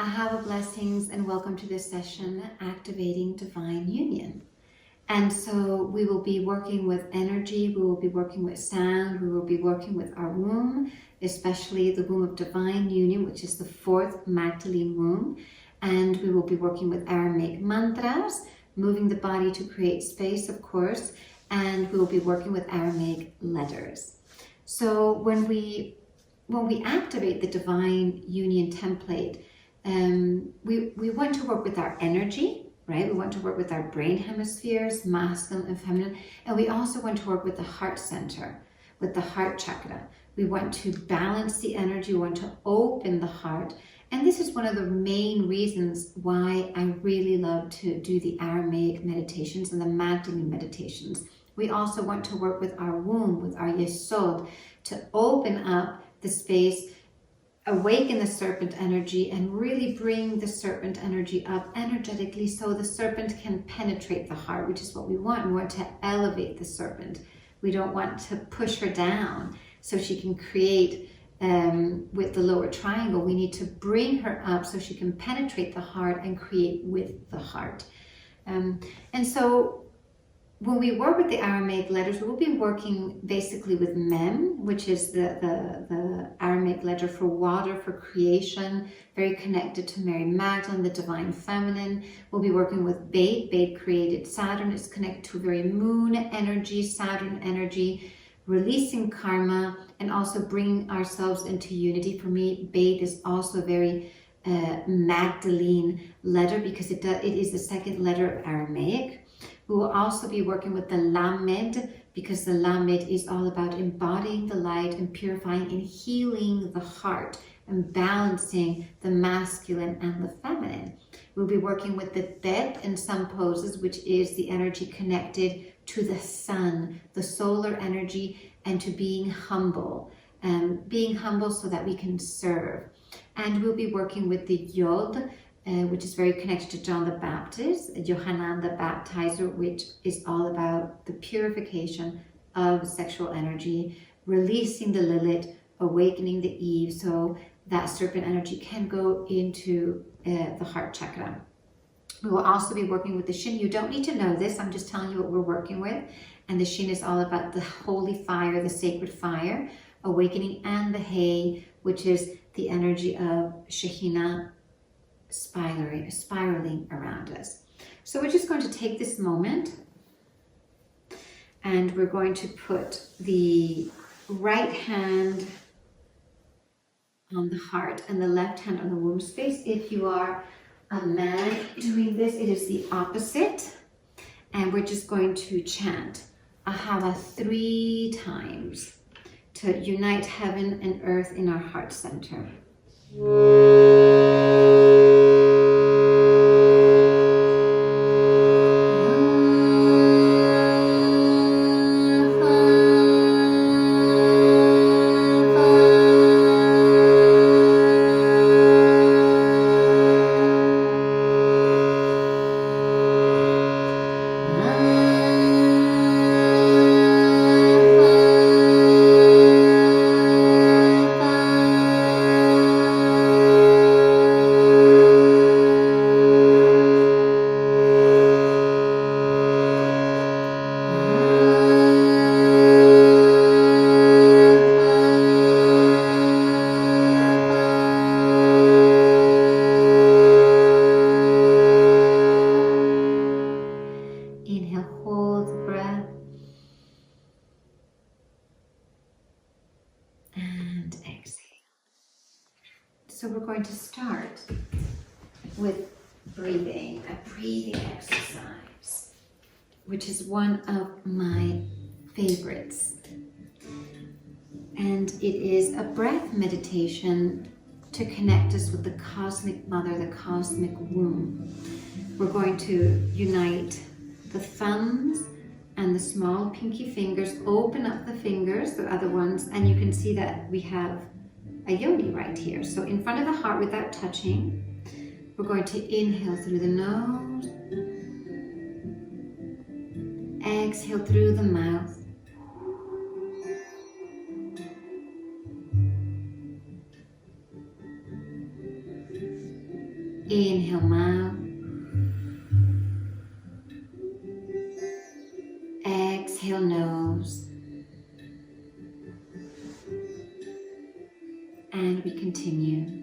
Ahava blessings and welcome to this session, Activating Divine Union. And so we will be working with energy, we will be working with sound, we will be working with our womb, especially the womb of divine union, which is the fourth Magdalene womb. And we will be working with Aramaic mantras, moving the body to create space, of course, and we will be working with Aramaic letters. So when we activate the divine union template, we want to work with our energy, right? We want to work with our brain hemispheres, masculine and feminine, and we also want to work with the heart center, with the heart chakra. We want to balance the energy, we want to open the heart, and this is one of the main reasons why I really love to do the Aramaic meditations and the Magdalene meditations. We also want to work with our womb, with our yesod, to open up the space, awaken the serpent energy, and really bring the serpent energy up energetically so the serpent can penetrate the heart, which is what we want. We want to elevate the serpent. We don't want to push her down so she can create with the lower triangle. We need to bring her up so she can penetrate the heart and create with the heart. And so when we work with the Aramaic letters, we'll be working basically with Mem, which is the Aramaic letter for water, for creation, very connected to Mary Magdalene, the divine feminine. We'll be working with Beit. Beit created Saturn. It's connected to a very moon energy, Saturn energy, releasing karma, and also bringing ourselves into unity. For me, Beit is also a very Magdalene letter because it is the second letter of Aramaic. We will also be working with the Lamed because the Lamed is all about embodying the light and purifying and healing the heart and balancing the masculine and the feminine. We'll be working with the Bet in some poses, which is the energy connected to the sun, the solar energy, and to being humble so that we can serve. And we'll be working with the Yod, which is very connected to John the Baptist, Yohanan the Baptizer, which is all about the purification of sexual energy, releasing the Lilith, awakening the Eve, so that serpent energy can go into the heart chakra. We will also be working with the Shin. You don't need to know this, I'm just telling you what we're working with. And the Shin is all about the holy fire, the sacred fire, awakening, and the Hay, which is the energy of Shekhinah, spiraling around us. So we're just going to take this moment and we're going to put the right hand on the heart and the left hand on the womb space. If you are a man doing this, it is the opposite. And we're just going to chant Ahava 3 times to unite heaven and earth in our heart center. So we're going to start with breathing, a breathing exercise, which is one of my favorites. And it is a breath meditation to connect us with the cosmic mother, the cosmic womb. We're going to unite the thumbs and the small pinky fingers, open up the fingers, the other ones, and you can see that we have a yoni right here. So in front of the heart without touching, we're going to inhale through the nose, exhale through the mouth, Inhale, mouth. Exhale, nose. And we continue.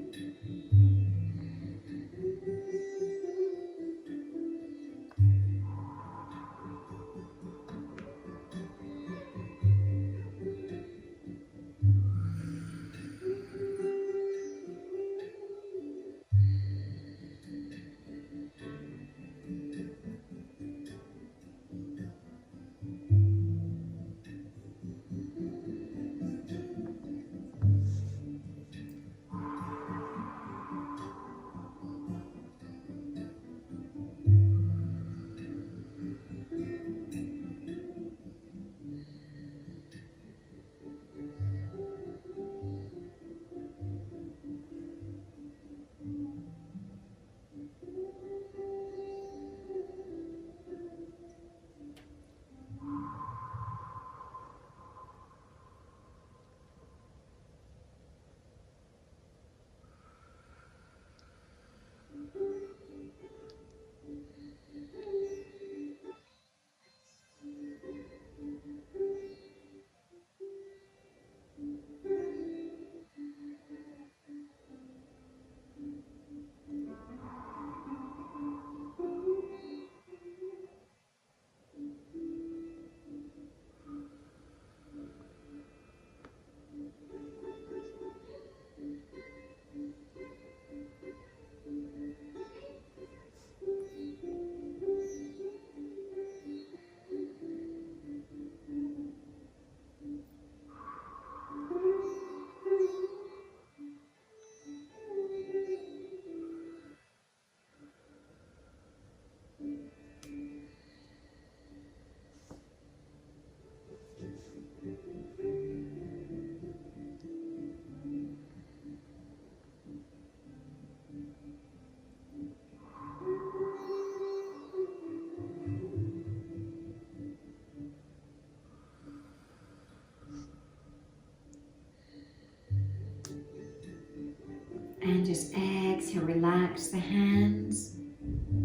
And just exhale, relax the hands.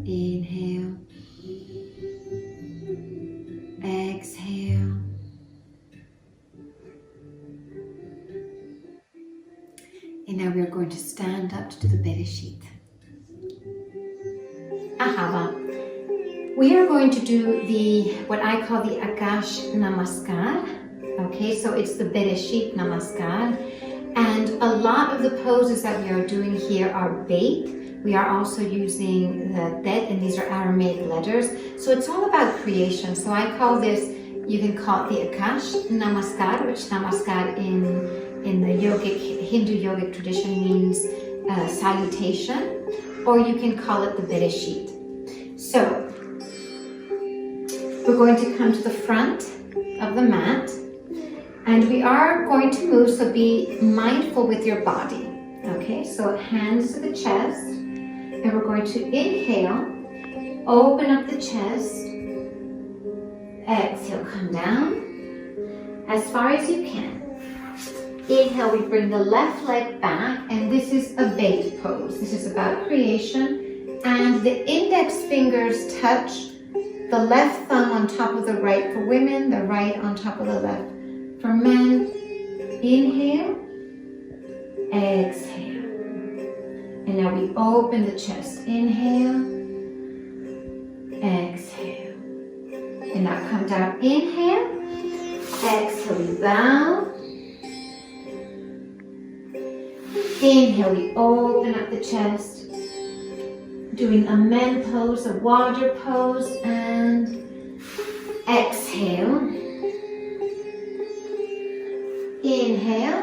Inhale. Exhale. And now we're going to stand up to do the Bereshit. Ahava. We are going to do what I call the Akash Namaskar. Okay, so it's the Bereshit Namaskar. And a lot of the poses that we are doing here are Beit. We are also using the Bet, and these are Aramaic letters. So it's all about creation. So I call this, you can call it the Akash Namaskar, which Namaskar in the Hindu yogic tradition means salutation, or you can call it the Bereshit. So we're going to come to the front of the mat. And we are going to move, so be mindful with your body. Okay, so hands to the chest. And we're going to inhale, open up the chest. Exhale, come down as far as you can. Inhale, we bring the left leg back, and this is a Beit pose. This is about creation. And the index fingers touch the left thumb on top of the right for women, the right on top of the left. For men, inhale, exhale. And now we open the chest. Inhale, exhale. And now come down. Inhale, exhale, we bow. Inhale, we open up the chest. Doing a men pose, a water pose, and exhale. Inhale,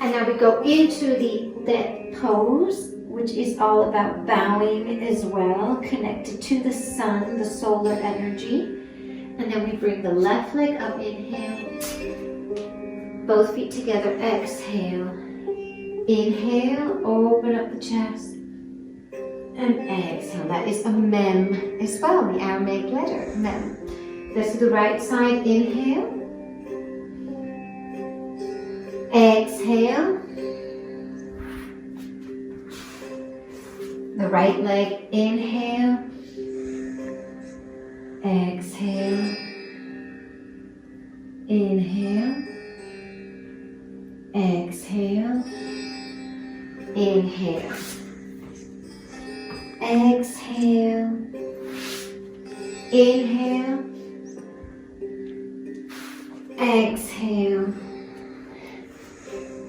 and now we go into the Bet pose, which is all about bowing as well, connected to the sun, the solar energy. And then we bring the left leg up, inhale, both feet together, exhale. Inhale, open up the chest, and exhale. That is a Mem as well, the Aramaic letter, Mem. Let's do the right side, inhale. Exhale. the right leg. Inhale. Exhale. Inhale. Exhale. Inhale. Exhale. Inhale. Exhale.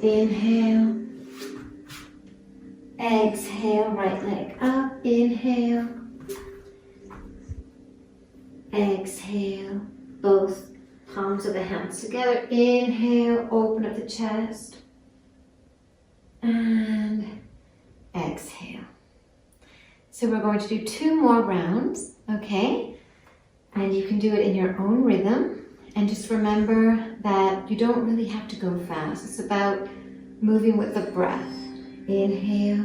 Inhale. Exhale. Right leg up. Inhale. Exhale. Both palms of the hands together. Inhale. Open up the chest. And exhale. So we're going to do 2 more rounds, okay? And you can do it in your own rhythm. And just remember that you don't really have to go fast. It's about moving with the breath. Inhale.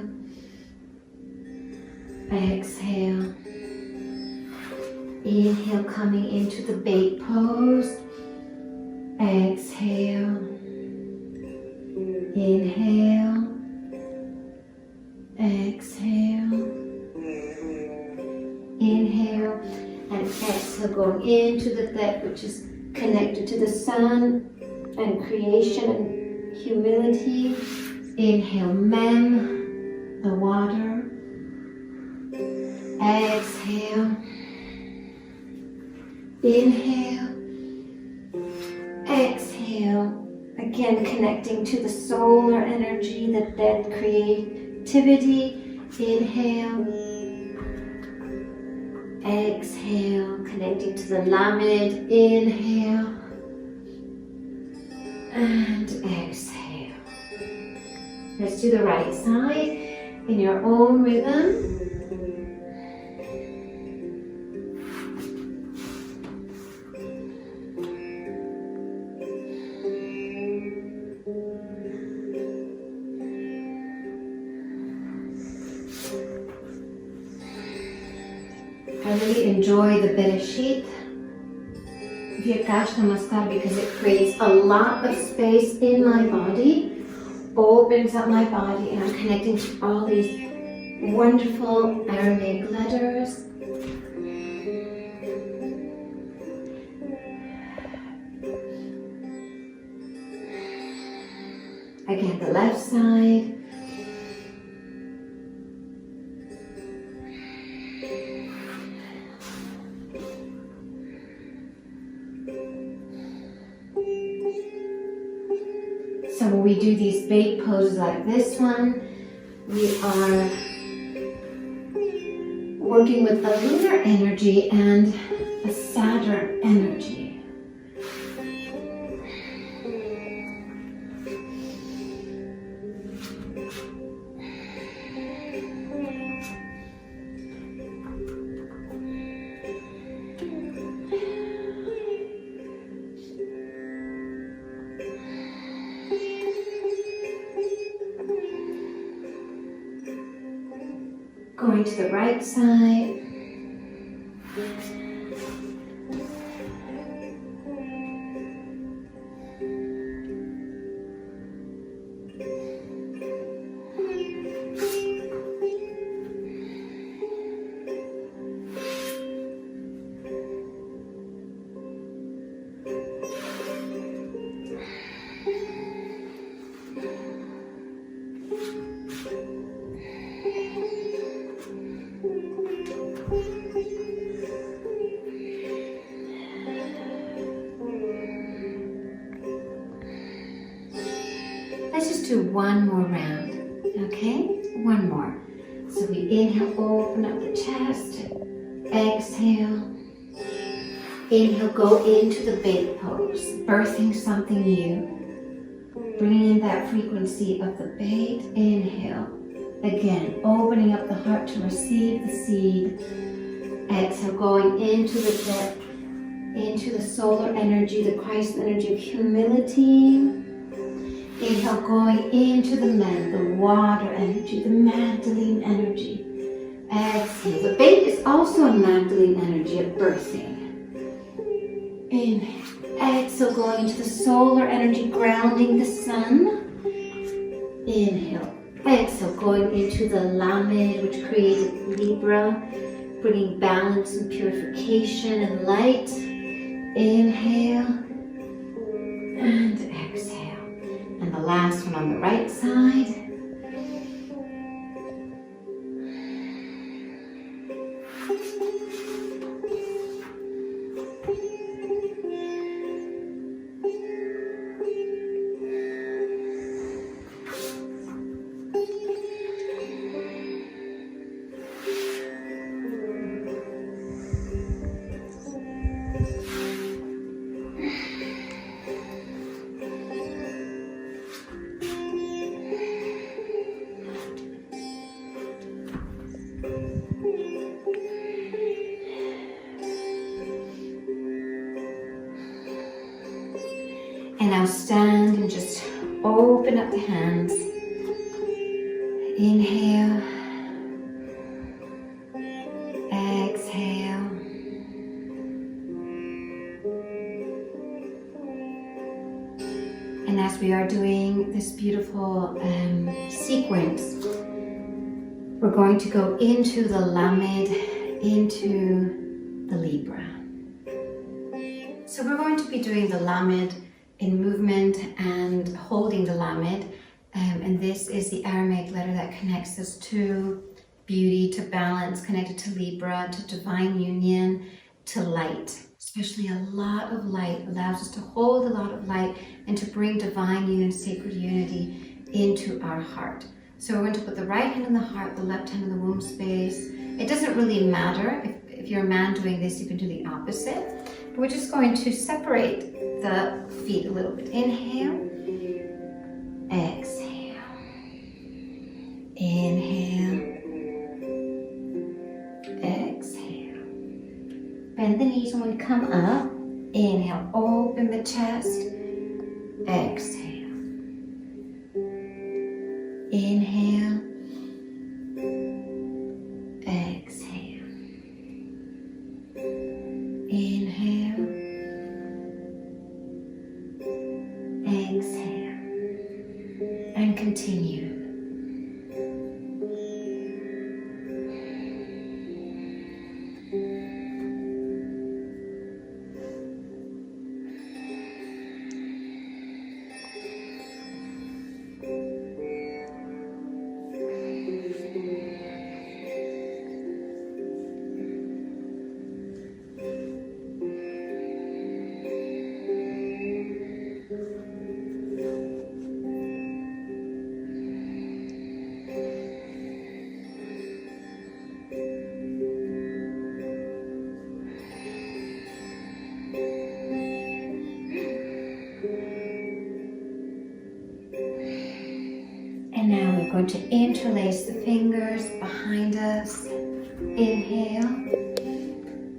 Exhale. Inhale, coming into the bait pose. Exhale. Inhale. Exhale. Inhale. And exhale, going into the depth, which is connected to the sun and creation and humility. Inhale, Mem, the water. Exhale. Inhale. Exhale. Again, connecting to the solar energy, the dead creativity. Inhale. Exhale. Connecting to the Lamed. Inhale. And exhale. Let's do the right side in your own rhythm. I really enjoy the Bereshit Virkash Namaskar because it creates a lot of space in my body, opens up my body, and I'm connecting to all these wonderful Aramaic letters. Again, the left side. So when we do these bait poses like this one, we are working with a lunar energy and a Saturn energy. Going to the right side. Let's just do one more round, okay? One more. So we inhale, open up the chest. Exhale. Inhale, go into the bait pose, birthing something new. Bringing in that frequency of the bait. Inhale. Again, opening up the heart to receive the seed. Exhale, going into the depth, into the solar energy, the Christ energy of humility. Inhale, going into the man, the water energy, the Magdalene energy. Exhale. The bait is also a Magdalene energy of birthing. Inhale. Exhale, going into the solar energy, grounding the sun. Inhale. Exhale, going into the Lamed, which created Libra, bringing balance and purification and light. Inhale and exhale. And the last one on the right side. And now stand and just open up the hands. Inhale. Exhale. And as we are doing this beautiful sequence, we're going to go into the Lamed, into the Libra. So we're going to be doing the Lamed in movement and holding the Lamed, and this is the Aramaic letter that connects us to beauty, to balance, connected to Libra, to divine union, to light. Especially a lot of light allows us to hold a lot of light and to bring divine union, sacred unity into our heart. So we're going to put the right hand in the heart, the left hand in the womb space. It doesn't really matter. If you're a man doing this, you can do the opposite. But we're just going to separate the feet a little bit. Inhale. Exhale. Inhale. Exhale. Bend the knees when we come up. Inhale. Open the chest. Exhale. Inhale. Exhale. Inhale. Exhale. And continue. And now we're going to interlace the fingers behind us. Inhale.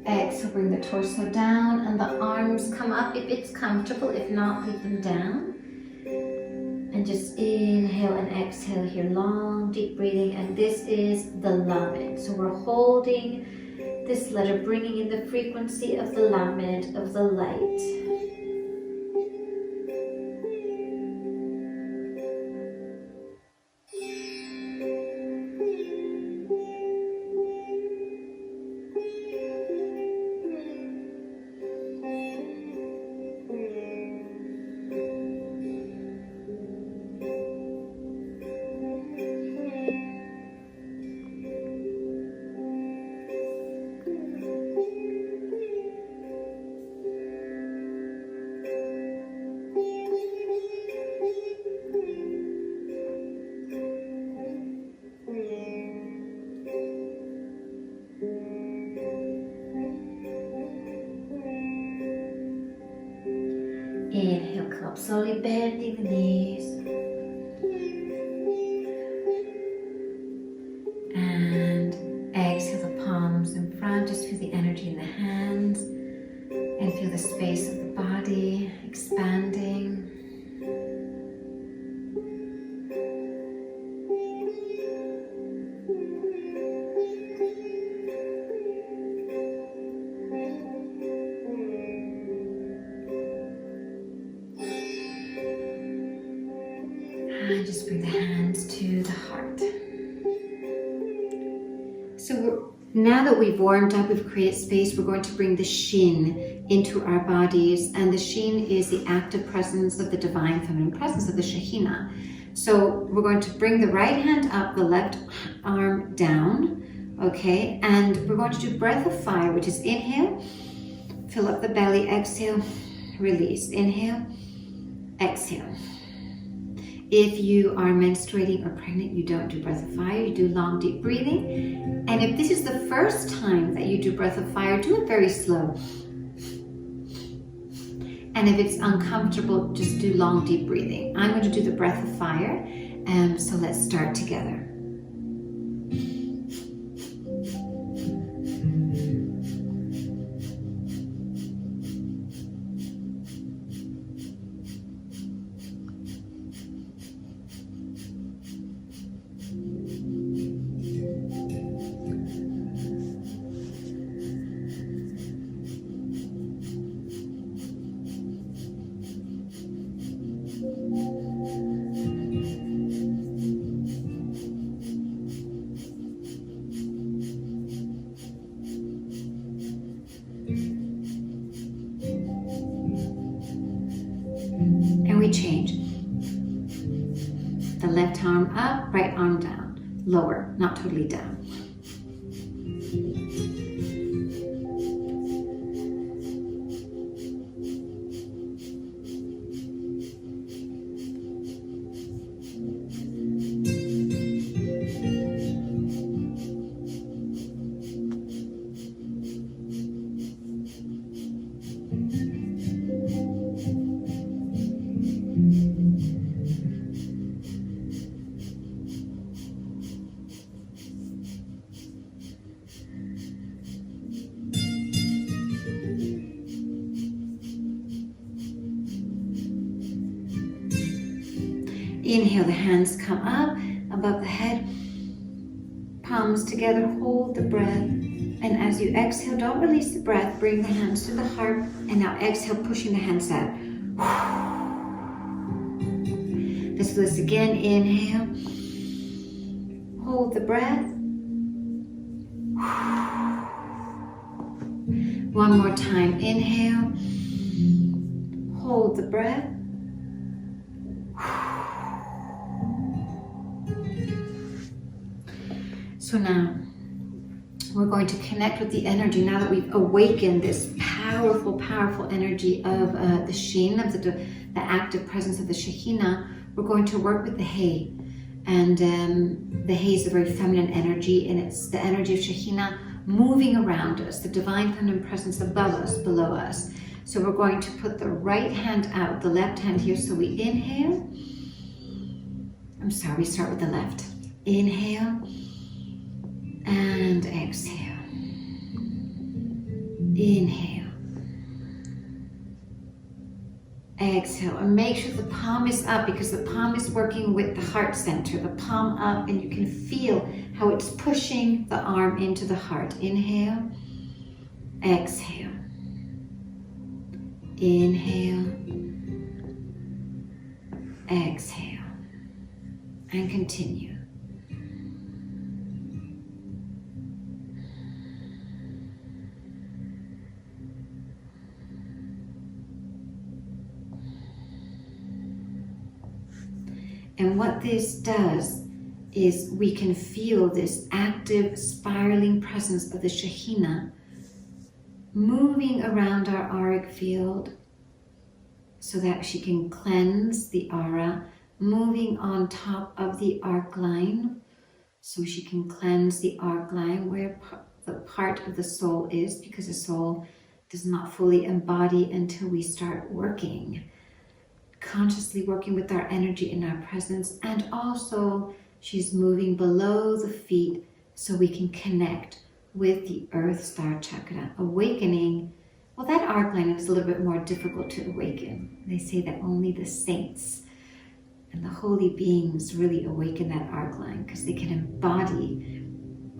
Exhale, bring the torso down and the arms come up if it's comfortable. If not, leave them down. And just inhale and exhale here. Long, deep breathing. And this is the Lamed. So we're holding this letter, bringing in the frequency of the Lamed, of the light. Inhale, come up, slowly bending the knees. And exhale the palms in front. Just feel the energy in the hands and feel the space of the body expanding. just bring the hands to the heart. So now that we've warmed up, we've created space, we're going to bring the Shin into our bodies. And the Shin is the active presence of the divine feminine presence of the Shekhinah. So we're going to bring the right hand up, the left arm down, okay? And we're going to do breath of fire, which is inhale, fill up the belly, exhale, release. Inhale, exhale. If you are menstruating or pregnant, you don't do breath of fire, you do long, deep breathing. And if this is the first time that you do breath of fire, do it very slow. And if it's uncomfortable, just do long, deep breathing. I'm going to do the breath of fire, so let's start together. And we change. The left arm up, right arm down. Lower, not totally down. Inhale, the hands come up above the head, palms together, hold the breath. And as you exhale, don't release the breath, bring the hands to the heart. And now exhale, pushing the hands out. Let's do this again. Inhale, hold the breath. One more time. Inhale, hold the breath. So now we're going to connect with the energy. Now that we've awakened this powerful, powerful energy of the Shin, of the active presence of the Shekhinah, we're going to work with the Hay. And the Hay is a very feminine energy, and it's the energy of Shekhinah moving around us, the divine feminine presence above us, below us. So we're going to put the right hand out, the left hand here. So we inhale. We start with the left. Inhale. And exhale. Inhale. Exhale. And make sure the palm is up, because the palm is working with the heart center. The palm up, and you can feel how it's pushing the arm into the heart. Inhale. Exhale. Inhale. Exhale. And continue. And what this does is we can feel this active, spiraling presence of the Shekhinah moving around our auric field so that she can cleanse the aura, moving on top of the arc line so she can cleanse the arc line where the part of the soul is, because the soul does not fully embody until we start working. Consciously working with our energy in our presence. And also she's moving below the feet so we can connect with the earth star chakra, awakening. Well, that arc line is a little bit more difficult to awaken. They say that only the saints and the holy beings really awaken that arc line, because they can embody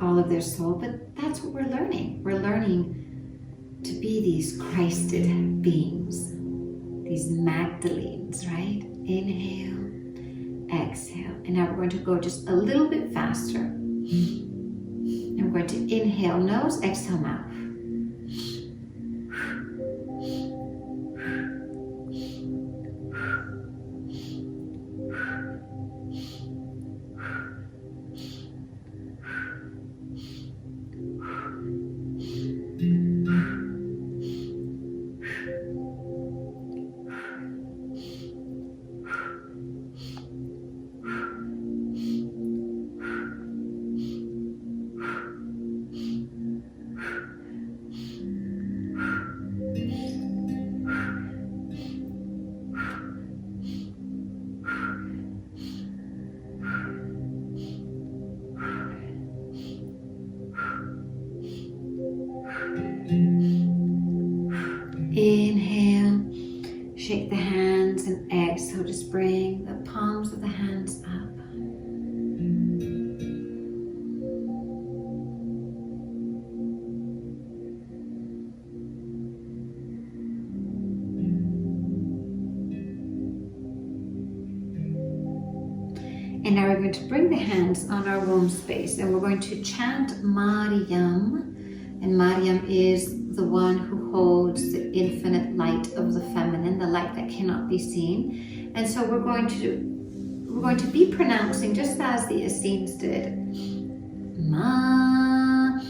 all of their soul. But that's what we're learning. We're learning to be these Christed beings, these Magdalenes, right? Inhale, exhale. And now we're going to go just a little bit faster. I'm going to inhale nose, exhale mouth. Inhale, shake the hands, and exhale, just bring the palms of the hands up. And now we're going to bring the hands on our womb space, and we're going to chant Mariam. And Mariam is the one who holds the infinite light of the feminine, the light that cannot be seen. And so we're going to be pronouncing just as the Essenes did. Ma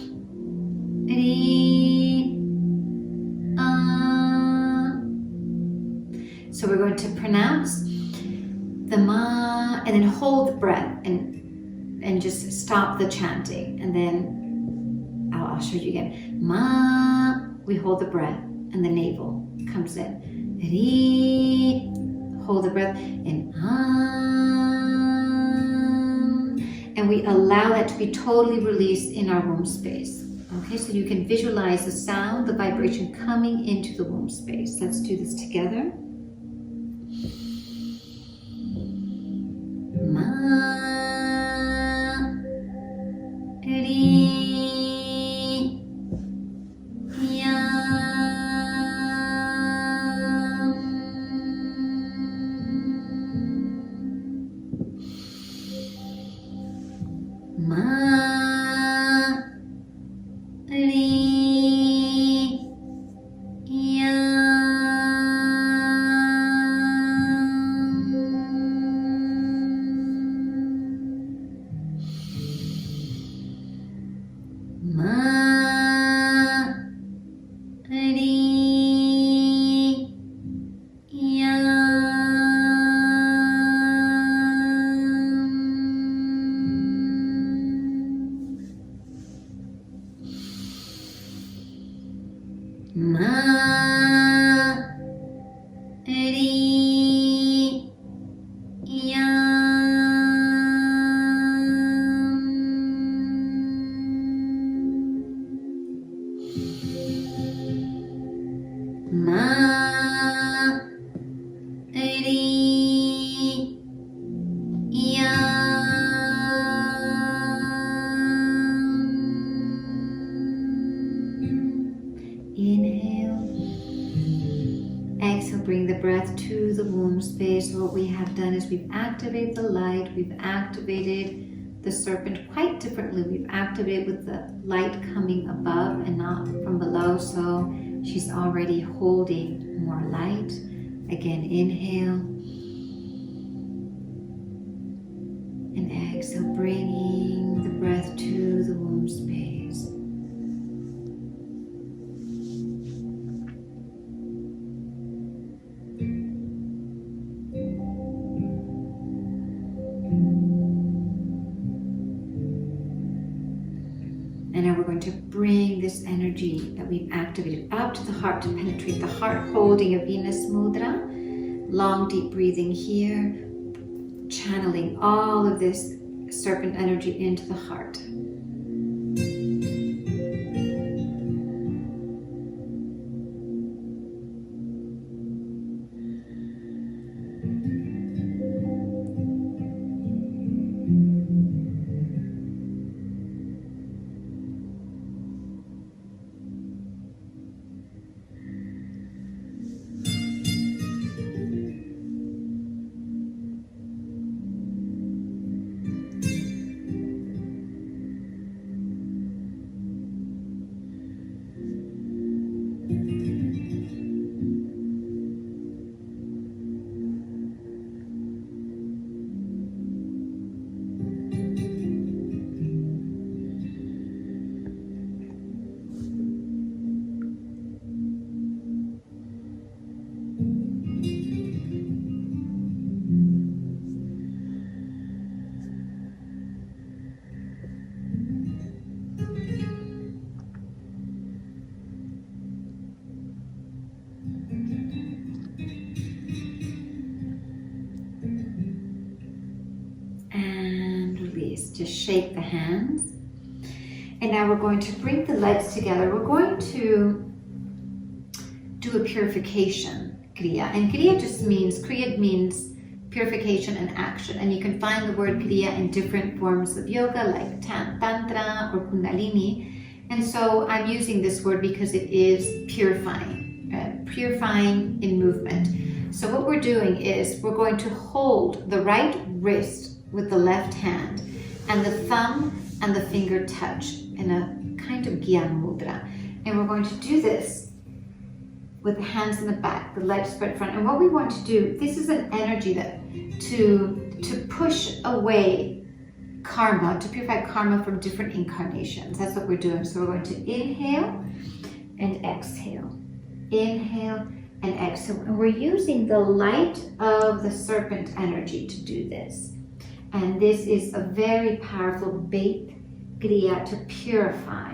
Ri A. So we're going to pronounce the Ma and then hold the breath and just stop the chanting, and then I'll show you again. Ma, we hold the breath and the navel comes in. Ri, hold the breath, and and we allow that to be totally released in our womb space. Okay, so you can visualize the sound, the vibration coming into the womb space. Let's do this together. Ma, Ri. Bring the breath to the womb space. What we have done is we've activated the light, we've activated the serpent quite differently. We've activated with the light coming above and not from below, so she's already holding more light. Again, inhale and exhale, bringing the breath to the womb space. And now we're going to bring this energy that we've activated up to the heart to penetrate the heart, holding a Venus mudra. Long, deep breathing here, channeling all of this serpent energy into the heart. release. Just shake the hands. And now we're going to bring the legs together. We're going to do a purification kriya. And kriya kriya means purification and action. And you can find the word kriya in different forms of yoga, like tantra or kundalini. And so I'm using this word because it is purifying, purifying in movement. So what we're doing is we're going to hold the right wrist with the left hand, and the thumb and the finger touch in a kind of Gyan Mudra. And we're going to do this with the hands in the back, the legs spread front. And what we want to do, this is an energy that to push away karma, to purify karma from different incarnations. That's what we're doing. So we're going to inhale and exhale. Inhale and exhale. And we're using the light of the serpent energy to do this. And this is a very powerful bait kriya to purify.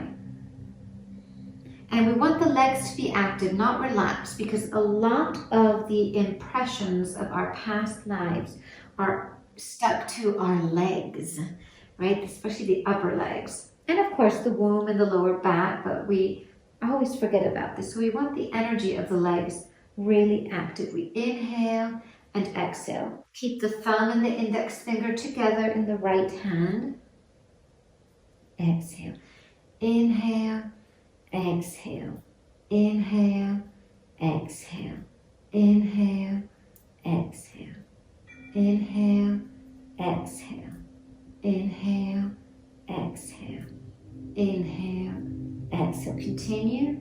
And we want the legs to be active, not relaxed, because a lot of the impressions of our past lives are stuck to our legs, right? Especially the upper legs. And of course the womb and the lower back, but we always forget about this. So we want the energy of the legs really active. We inhale and exhale. Keep the thumb and the index finger together in the right hand. Exhale. Inhale, exhale. Inhale, exhale. Inhale, exhale. Inhale, exhale. Inhale, exhale. Inhale, exhale. Continue.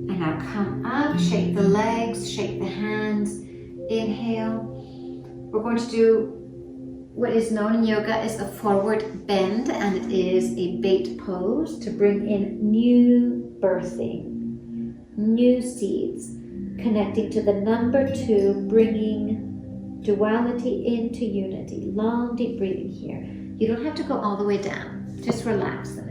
And now come up, shake the legs, shake the hands, inhale. We're going to do what is known in yoga as a forward bend, and it is a bait pose to bring in new birthing, new seeds, connecting to the number 2, bringing duality into unity. Long, deep breathing here. You don't have to go all the way down, just relax in it.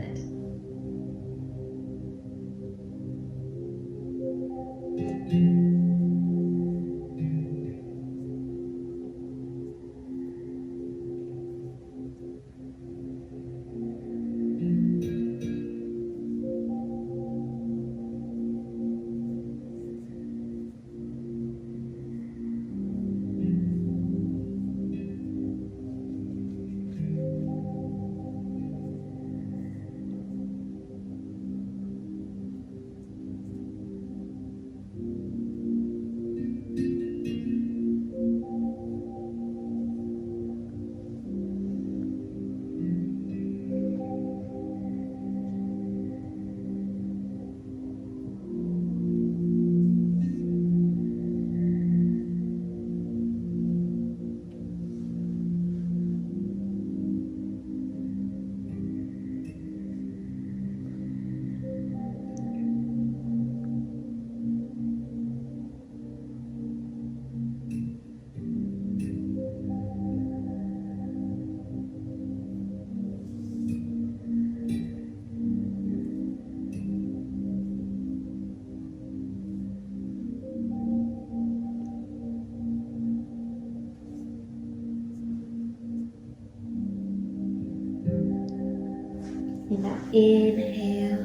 And now inhale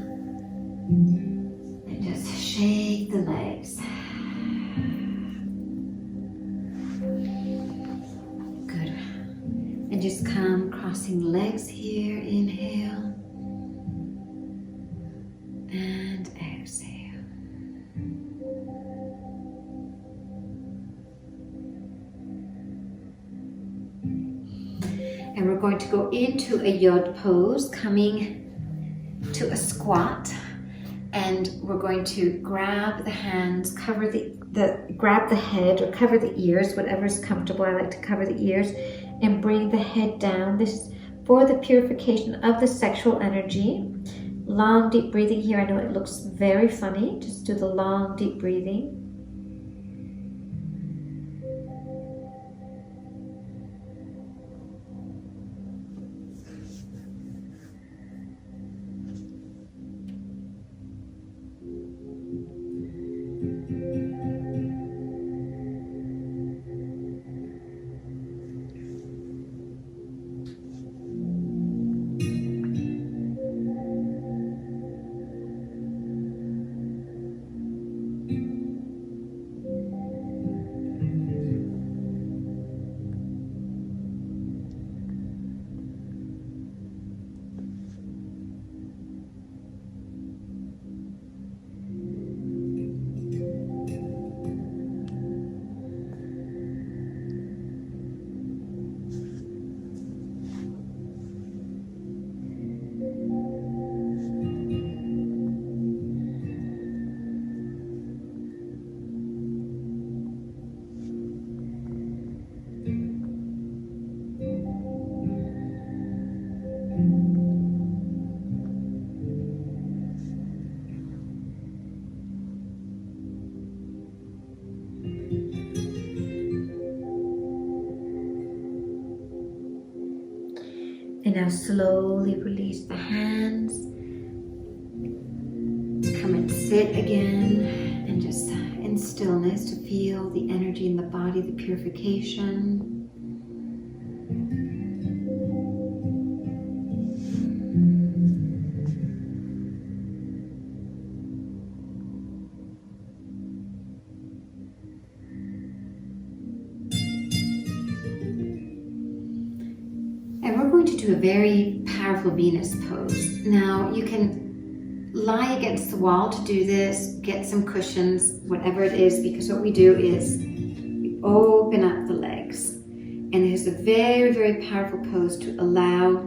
and just shake the legs. Good. And just come crossing legs here. Inhale and exhale. And we're going to go into a yod pose, coming to a squat, and we're going to grab the hands, cover grab the head or cover the ears, whatever's comfortable. I like to cover the ears, and bring the head down. This is for the purification of the sexual energy. Long, deep breathing here. I know it looks very funny. Just do the long, deep breathing. And now slowly release the hands. Come and sit again and just in stillness to feel the energy in the body, the purification. And we're going to do a very powerful Venus pose. Now you can lie against the wall to do this, get some cushions, whatever it is, because what we do is we open up the legs. And it is a very, very powerful pose to allow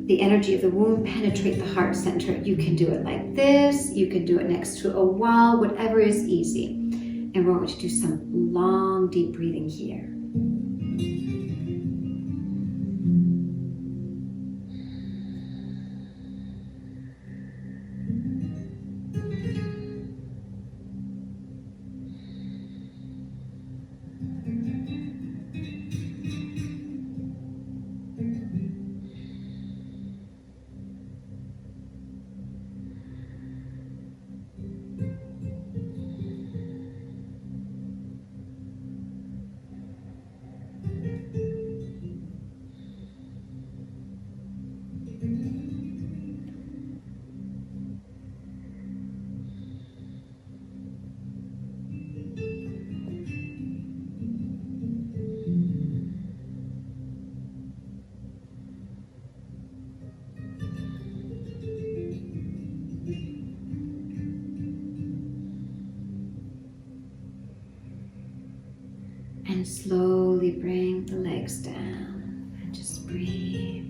the energy of the womb penetrate the heart center. You can do it like this, you can do it next to a wall, whatever is easy. And we're going to do some long, deep breathing here. And slowly bring the legs down and just breathe.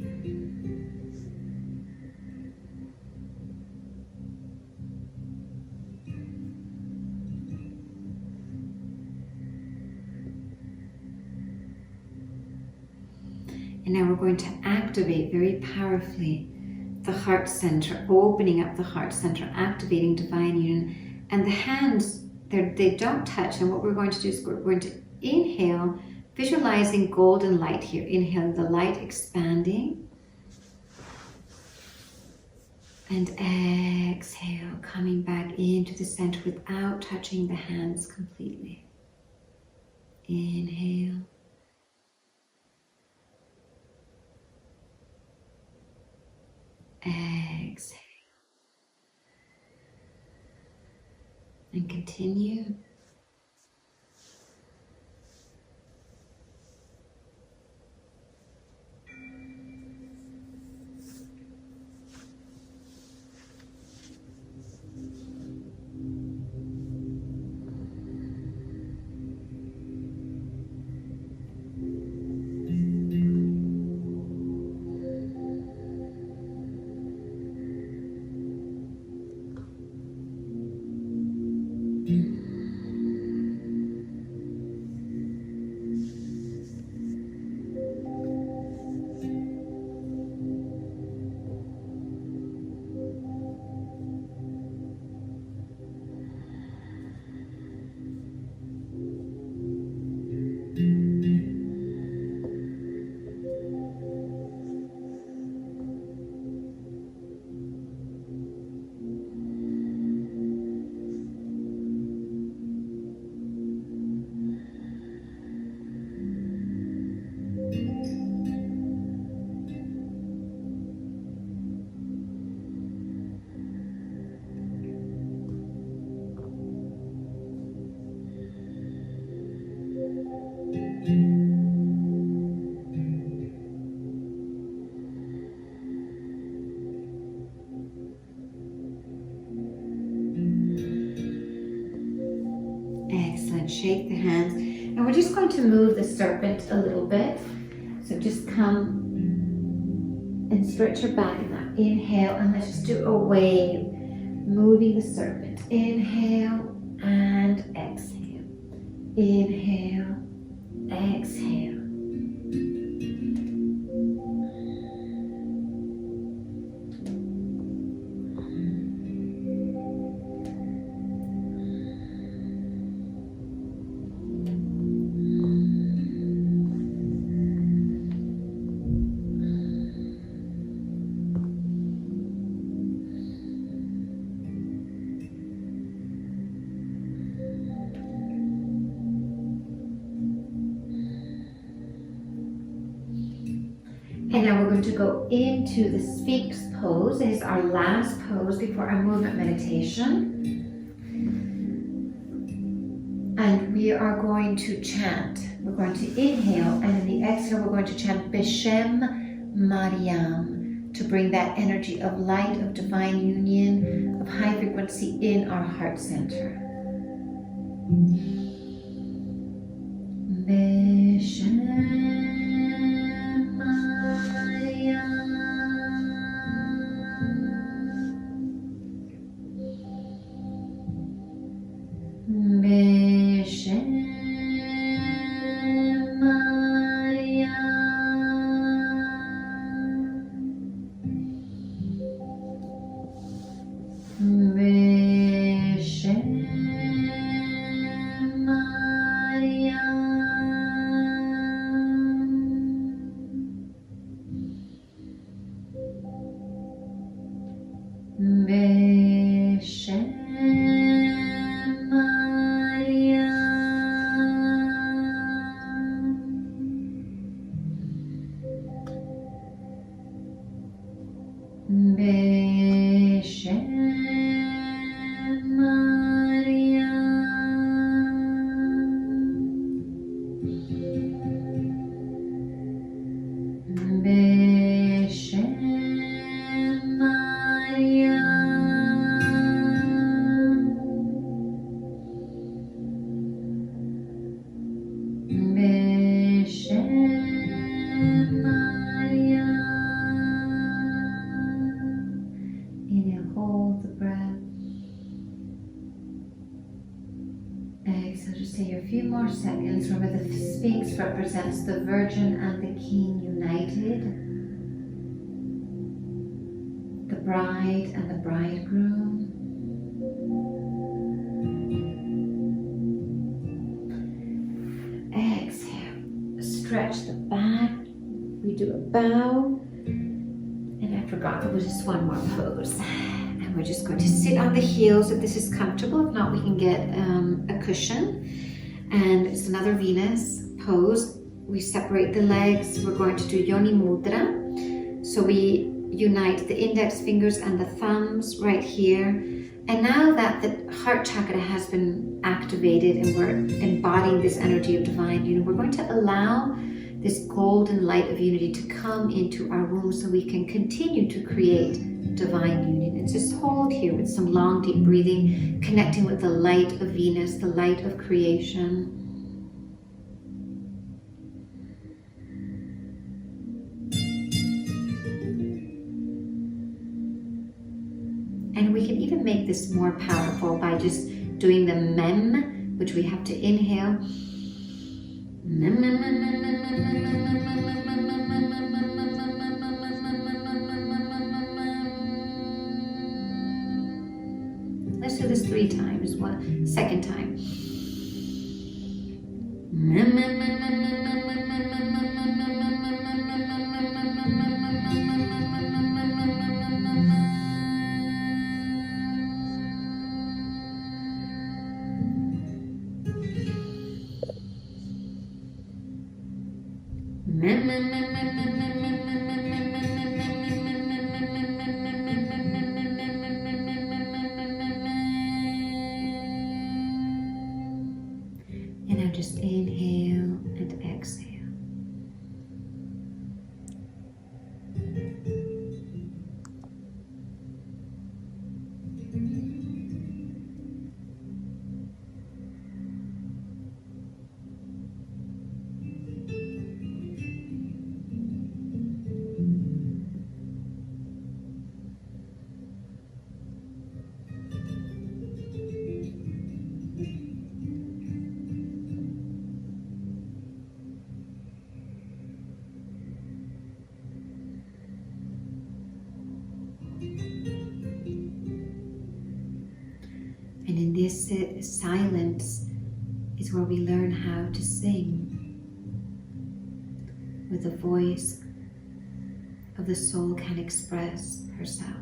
And now we're going to activate very powerfully the heart center, opening up the heart center, activating divine union. And the hands, they don't touch. And what we're going to do is we're going to inhale, visualizing golden light here. Inhale the light expanding. And exhale, coming back into the center without touching the hands completely. Inhale. Exhale. And continue. shake the hands. And we're just going to move the serpent a little bit. So just come and stretch your back in that. Inhale, and let's just do a wave. Moving the serpent. Inhale and exhale. Inhale, exhale. And now we're going to go into the Sphinx pose. It is our last pose before our movement meditation. And we are going to chant. We're going to inhale, and in the exhale, we're going to chant Beshem Mariam to bring that energy of light, of divine union, of high frequency in our heart center. Beshem. Seconds. Remember, the Sphinx represents the Virgin and the King united, the bride and the bridegroom. Exhale, stretch the back. We do a bow, and I forgot there was just one more pose. And we're just going to sit on the heels if this is comfortable. If not, we can get a cushion. And it's another Venus pose. We separate the legs. We're going to do Yoni Mudra. So we unite the index fingers and the thumbs right here. And now that the heart chakra has been activated and we're embodying this energy of divine union, we're going to allow this golden light of unity to come into our womb so we can continue to create divine union. And just hold here with some long, deep breathing, connecting with the light of Venus, the light of creation. And we can even make this more powerful by just doing the mem, which we have to inhale. Let's do this 3 times. Second time. And now just inhale and exhale. And in this silence is where we learn how to sing with a voice of the soul can express herself.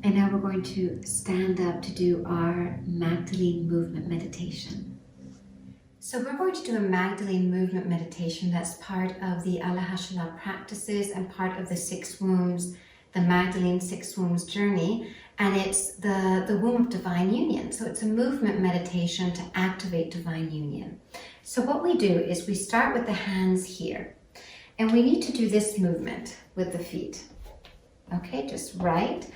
And now we're going to stand up to do our Magdalene movement meditation. So we're going to do a Magdalene movement meditation that's part of the Alahashala practices and part of the 6 wombs, the Magdalene 6 wombs journey. And it's the womb of divine union. So it's a movement meditation to activate divine union. So what we do is we start with the hands here. And we need to do this movement with the feet. Okay, just right.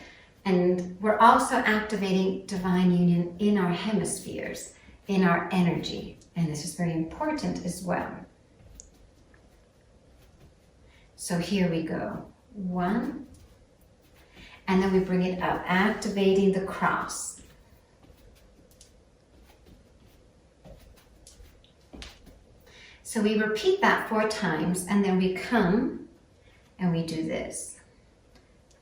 And we're also activating divine union in our hemispheres, in our energy. And this is very important as well. So here we go. 1. And then we bring it up, activating the cross. So we repeat that 4 times, and then we come and we do this.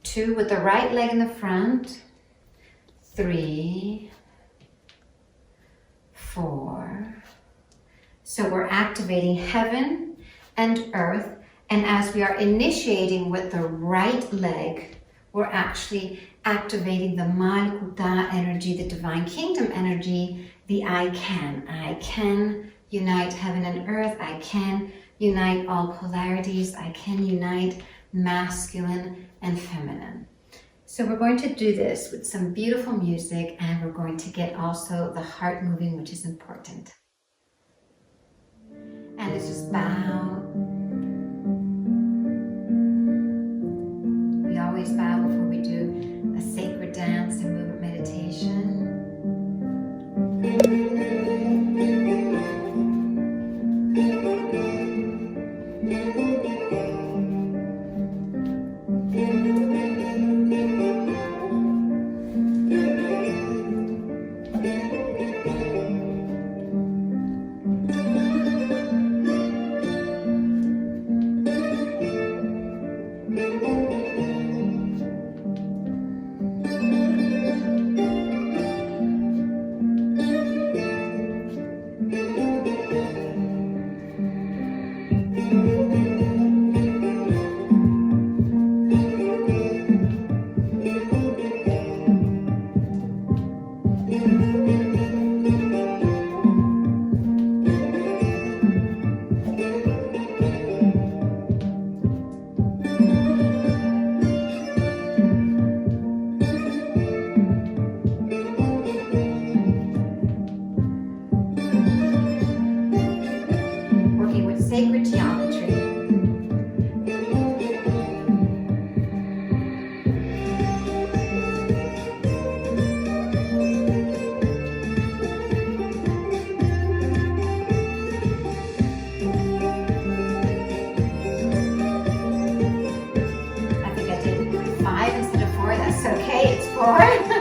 2 with the right leg in the front. 3, 4. So we're activating heaven and earth, and as we are initiating with the right leg, we're actually activating the Malkuta energy, the divine kingdom energy, the I can. I can unite heaven and earth. I can unite all polarities. I can unite masculine and feminine. So we're going to do this with some beautiful music, and we're going to get also the heart moving, which is important. And let's just bow. We always bow before we do a sacred dance and movement meditation. Sacred geometry. I think I did 5 instead of 4. That's okay, it's 4.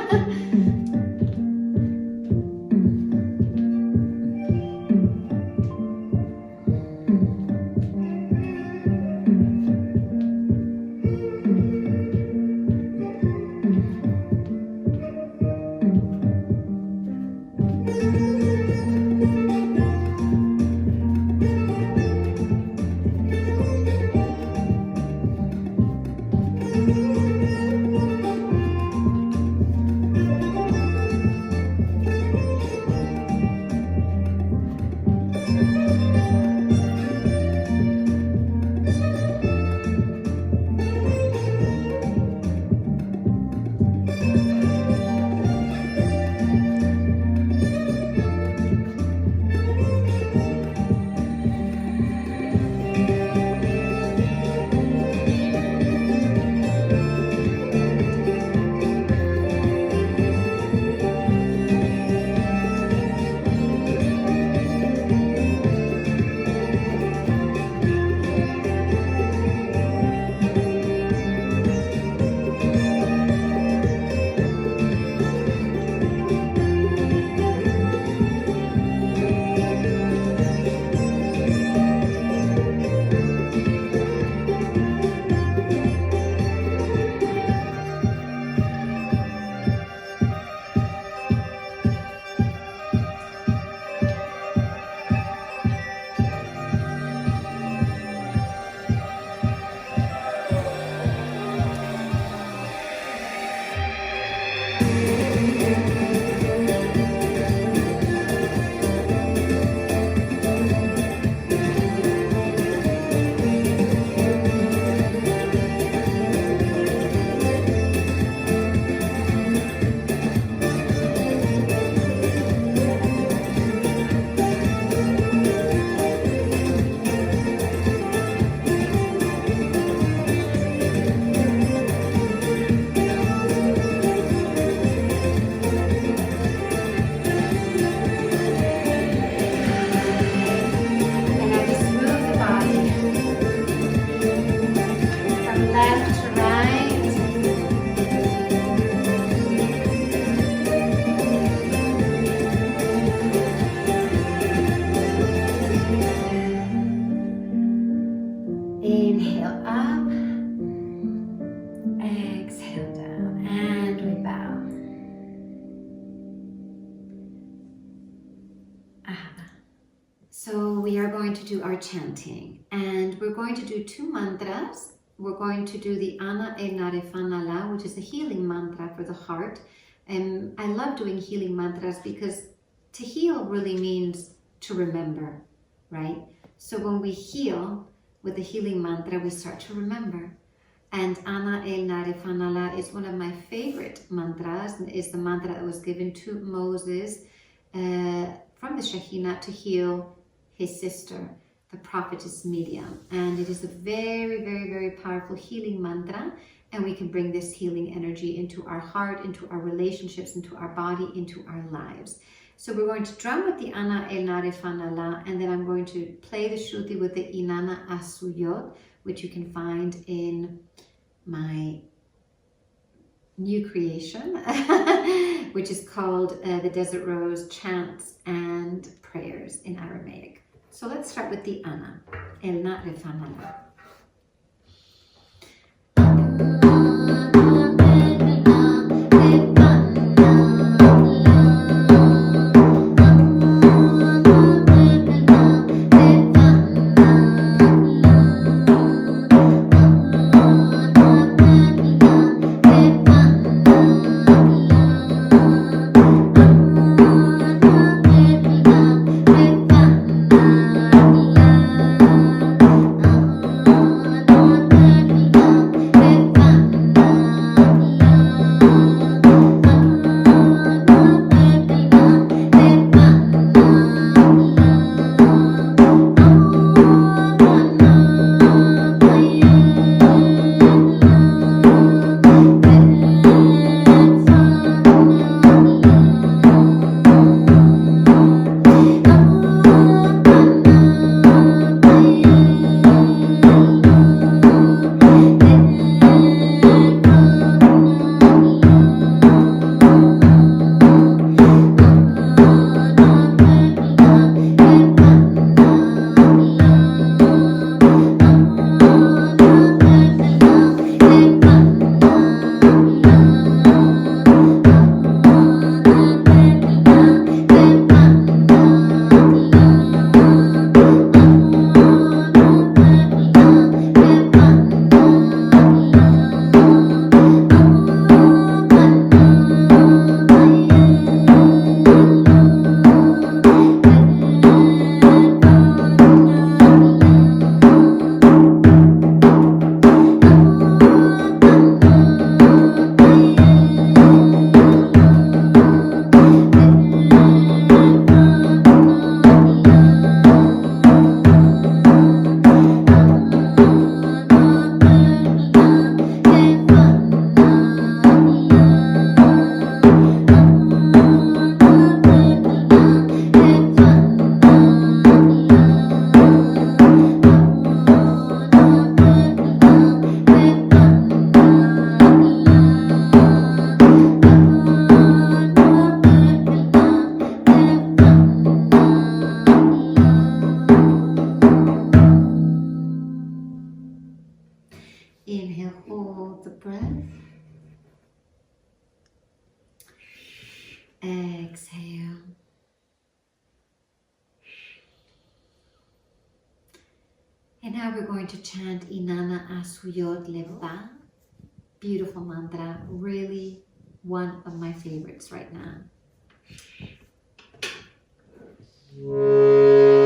So we are going to do our chanting, and we're going to do 2 mantras. We're going to do the Na Refa Na, which is a healing mantra for the heart. And I love doing healing mantras because to heal really means to remember, right? So when we heal with the healing mantra, we start to remember. And Na Refa Na is one of my favorite mantras, and is the mantra that was given to Moses from the Shekhinah to heal his sister, the prophetess Miriam. And it is a very, very, very powerful healing mantra. And we can bring this healing energy into our heart, into our relationships, into our body, into our lives. So we're going to drum with the Na Refa Na, and then I'm going to play the Shruti with the Eenana Assyuot, which you can find in my new creation, which is called the Desert Rose Chants and Prayers in Aramaic. So let's start with the Na Refa Na. Inhale, hold the breath. Exhale. And now we're going to chant Eenana Assyuot Leba. Beautiful mantra, really one of my favorites right now. Assyuot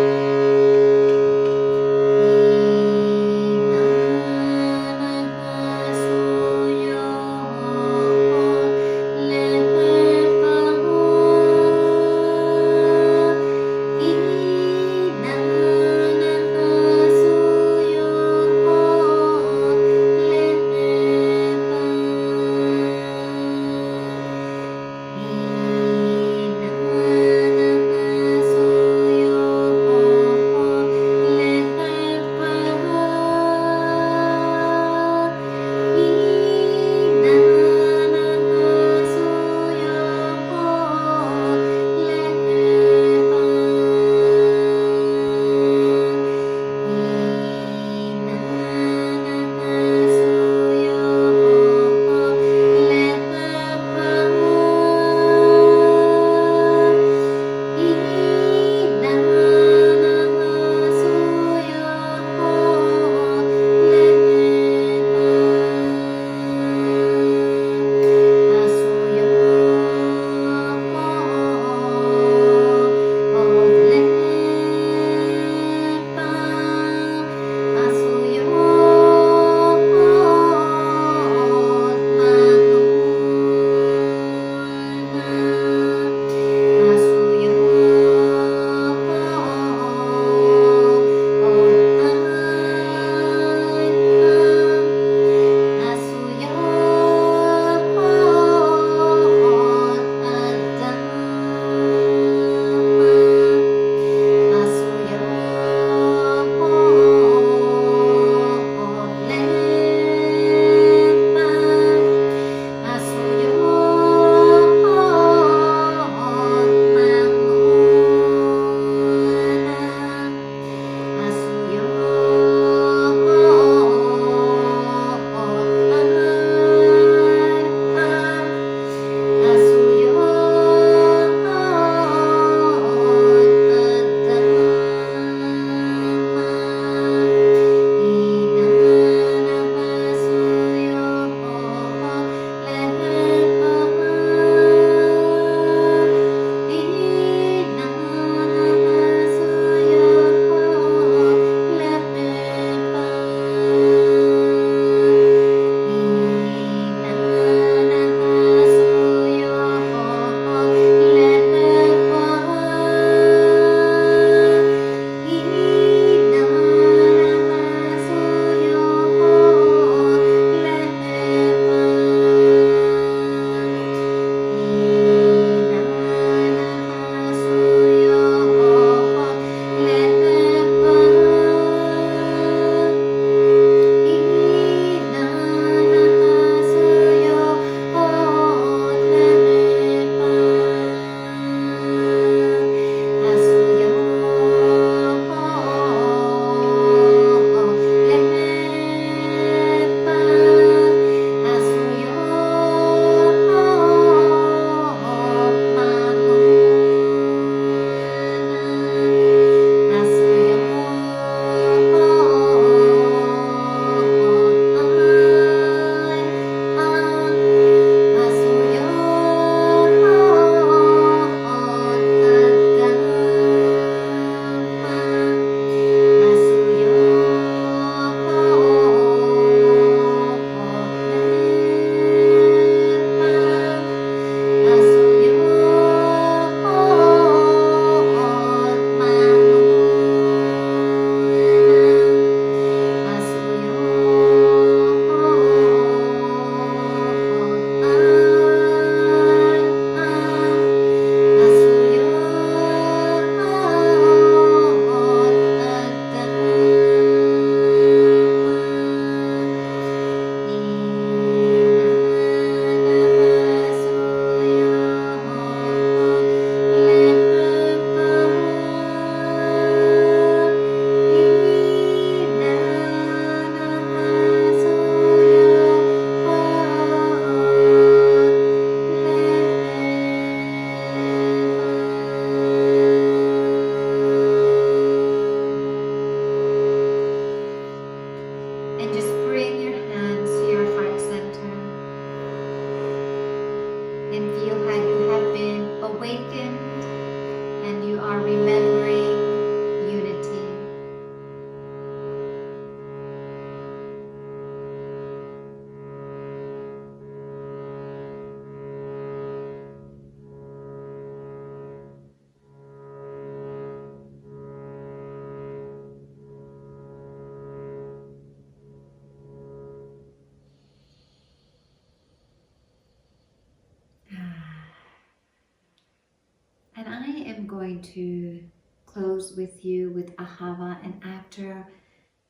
going to close with you with Ahava, and after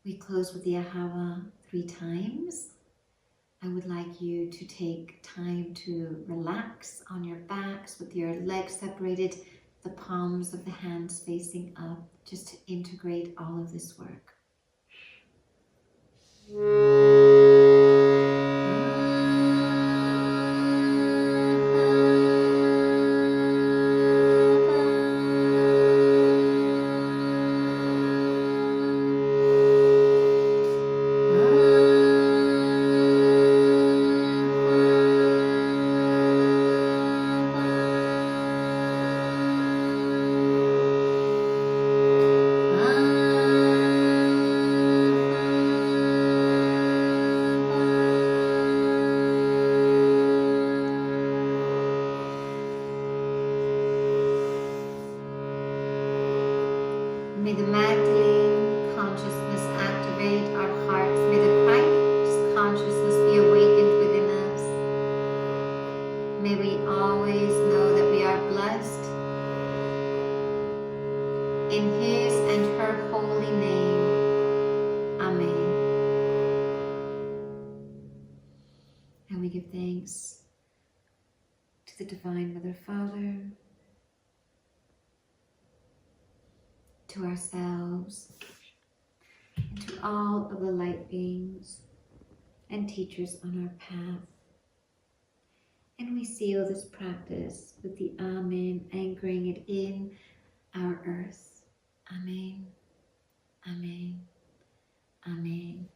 we close with the Ahava 3 times, I would like you to take time to relax on your backs with your legs separated, the palms of the hands facing up, just to integrate all of this work. May the Magdalene consciousness activate our hearts. May the Christ consciousness be awakened within us. May we always know that we are blessed in His and her holy name. Amen. And we give thanks to the Divine Mother Father, to ourselves, and to all of the light beings and teachers on our path. And we seal this practice with the Amen, anchoring it in our earth. Amen, Amen, Amen.